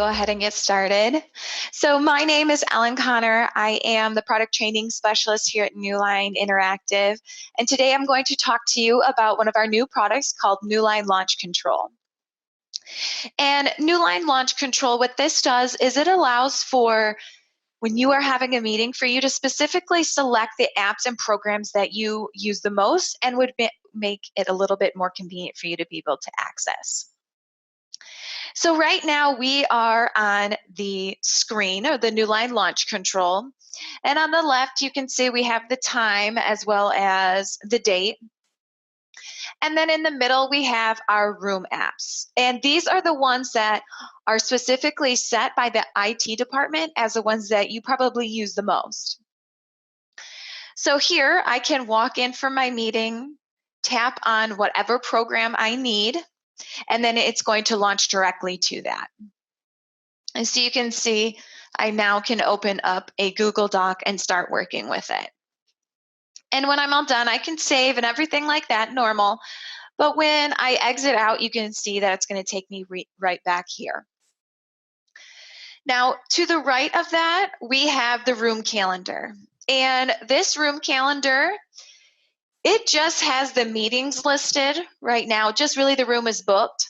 go ahead and get started. So my name is Ellen Connor. I am the product training specialist here at Newline Interactive. And today I'm going to talk to you about one of our new products called Newline Launch Control. And Newline Launch Control, what this does is it allows for when you are having a meeting for you to specifically select the apps and programs that you use the most and would make it a little bit more convenient for you to be able to access. So right now we are on the screen of the Newline Launch Control. And on the left, you can see we have the time as well as the date. And then in the middle, we have our room apps. And these are the ones that are specifically set by the IT department as the ones that you probably use the most. So here I can walk in for my meeting, tap on whatever program I need, and then it's going to launch directly to that. And so you can see I now can open up a Google Doc and start working with it. And when I'm all done, I can save and everything like that, normal. But when I exit out, you can see that it's going to take me right back here. Now, to the right of that, we have the room calendar. And this room calendar, it just has the meetings listed right now, just really the room is booked.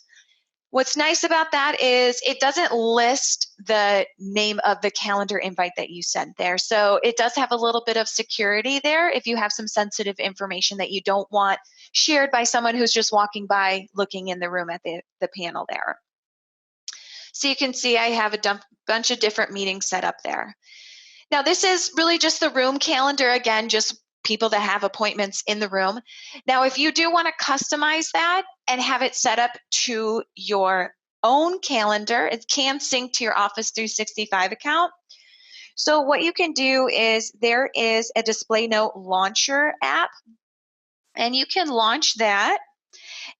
What's nice about that is it doesn't list the name of the calendar invite that you sent there. So it does have a little bit of security there if you have some sensitive information that you don't want shared by someone who's just walking by looking in the room at the panel there. So you can see I have a bunch of different meetings set up there. Now this is really just the room calendar, again, just people that have appointments in the room. Now, if you do want to customize that and have it set up to your own calendar, it can sync to your Office 365 account. So what you can do is there is a Display Note Launcher app, and you can launch that.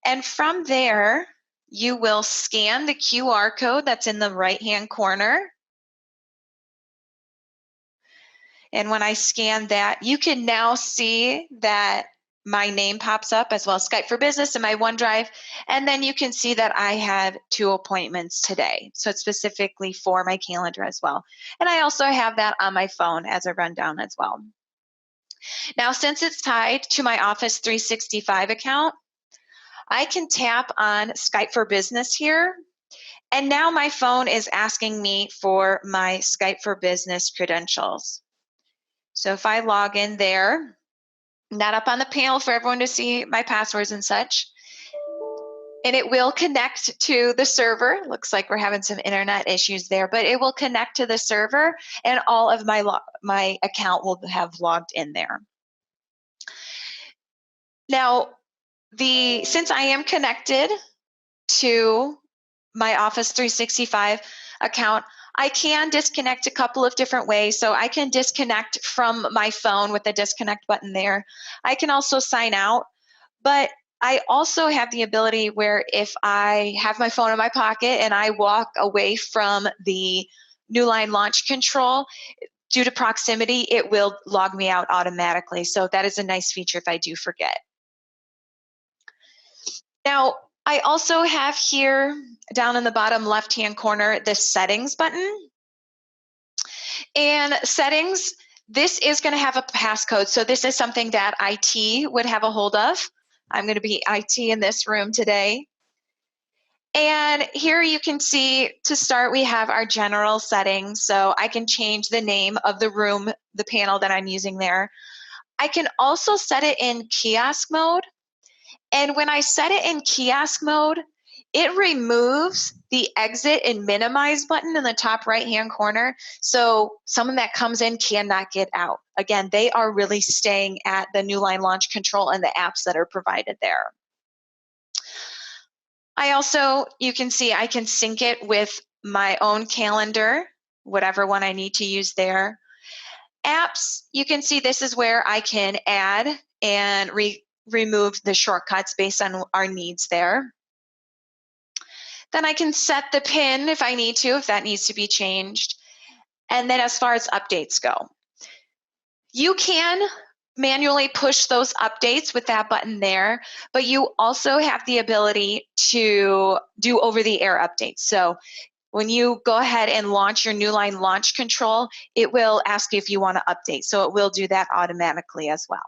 And from there, you will scan the QR code that's in the right-hand corner. And when I scan that, you can now see that my name pops up as well as Skype for Business and my OneDrive. And then you can see that I have 2 appointments today. So it's specifically for my calendar as well. And I also have that on my phone as a rundown as well. Now, since it's tied to my Office 365 account, I can tap on Skype for Business here. And now my phone is asking me for my Skype for Business credentials. So if I log in there, not up on the panel for everyone to see my passwords and such, and it will connect to the server. Looks like we're having some internet issues there, but it will connect to the server and all of my account will have logged in there. Now, since I am connected to my Office 365 account, I can disconnect a couple of different ways. So I can disconnect from my phone with the disconnect button there. I can also sign out, but I also have the ability where if I have my phone in my pocket and I walk away from the Newline Launch Control, due to proximity, it will log me out automatically. So that is a nice feature if I do forget. Now, I also have here down in the bottom left-hand corner, the settings button. And settings, this is going to have a passcode. So this is something that IT would have a hold of. I'm going to be IT in this room today. And here you can see, to start, we have our general settings. So I can change the name of the room, the panel that I'm using there. I can also set it in kiosk mode. And when I set it in kiosk mode, it removes the exit and minimize button in the top right-hand corner. So someone that comes in cannot get out. Again, they are really staying at the Newline Launch Control and the apps that are provided there. I also, you can see I can sync it with my own calendar, whatever one I need to use there. Apps, you can see this is where I can add and remove the shortcuts based on our needs there. Then I can set the pin if I need to, if that needs to be changed. And then as far as updates go, you can manually push those updates with that button there, but you also have the ability to do over-the-air updates. So when you go ahead and launch your Newline Launch Control, it will ask you if you want to update. So it will do that automatically as well.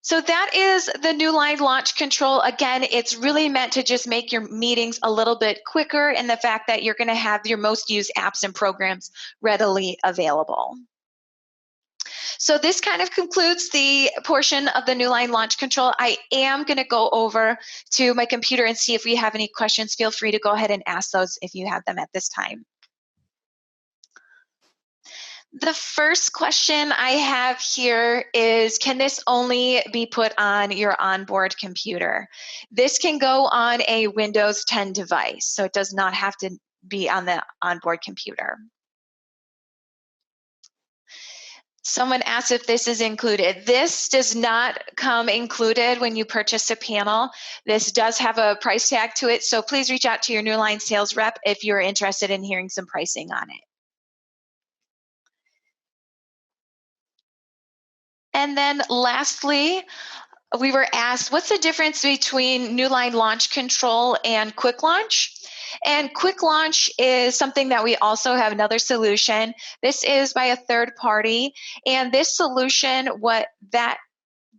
So that is the Newline Launch Control. Again, it's really meant to just make your meetings a little bit quicker, and the fact that you're going to have your most used apps and programs readily available. So this kind of concludes the portion of the Newline Launch Control. I am going to go over to my computer and see if we have any questions. Feel free to go ahead and ask those if you have them at this time. The first question I have here is, can this only be put on your onboard computer? This can go on a Windows 10 device, so it does not have to be on the onboard computer. Someone asked if this is included. This does not come included when you purchase a panel. This does have a price tag to it, so please reach out to your Newline sales rep if you're interested in hearing some pricing on it. And then lastly, we were asked, what's the difference between Newline Launch Control and Quick Launch? And Quick Launch is something that we also have another solution. This is by a third party, and this solution, what that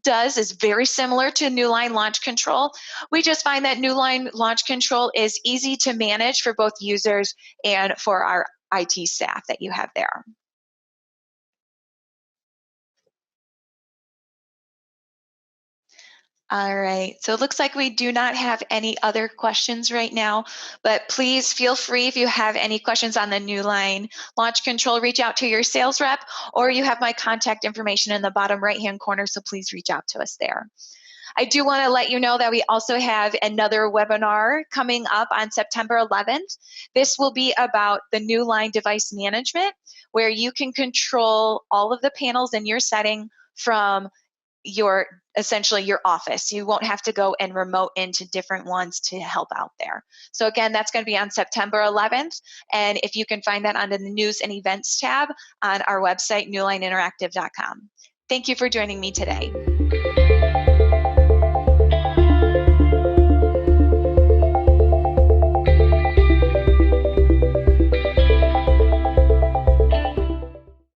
does is very similar to Newline Launch Control. We just find that Newline Launch Control is easy to manage for both users and for our IT staff that you have there. All right, so it looks like we do not have any other questions right now, but please feel free if you have any questions on the Newline Launch Control, reach out to your sales rep, or you have my contact information in the bottom right-hand corner, so please reach out to us there. I do want to let you know that we also have another webinar coming up on September 11th. This will be about the Newline device management, where you can control all of the panels in your setting from essentially your office. You won't have to go and remote into different ones to help out there. So again, that's going to be on September 11th. And if you can find that under the news and events tab on our website, newlineinteractive.com. Thank you for joining me today.